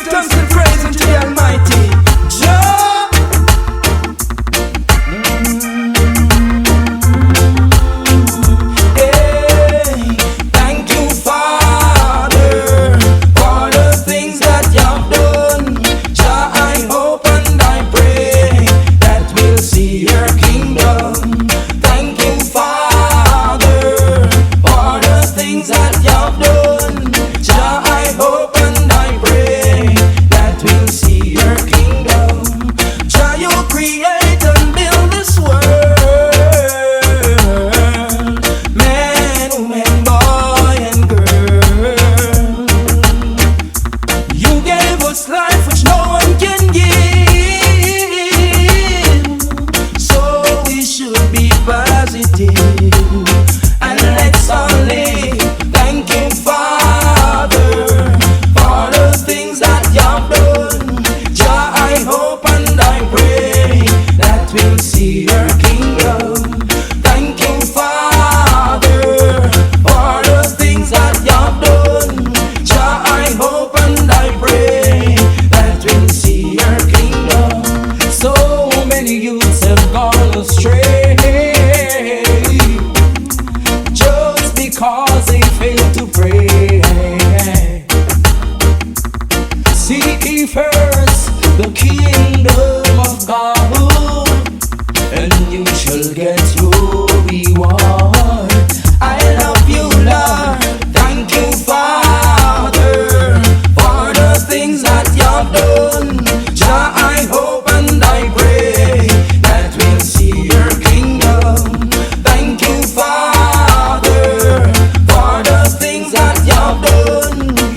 give thanks and praise unto the Almighty Jah. Hey, thank you, Father, for the things that you've done. Jah, I hope and I pray that we'll see your kingdom. Thank you, Father, for the things that you've done. Jah, I hope and I pray that we'll see your kingdom. Jah, you create and build this world, man, woman, boy and girl. You gave us life which no one can give, so we should be positive and let's all live. Thank you, Father, for the things that you've done. Jah, I hope and I pray that we'll see your kingdom. Thank you, Father, for the things that you've done. Jah, I hope and I pray that we'll see your kingdom. So many youths have gone astray just because they fail to pray. Seek ye first the kingdom of God, and you shall get your reward. I love you, Lord. Thank you, Father, for the things that you've done. Jah, I hope and I pray that we'll see your kingdom. Thank you, Father, for the things that you've done.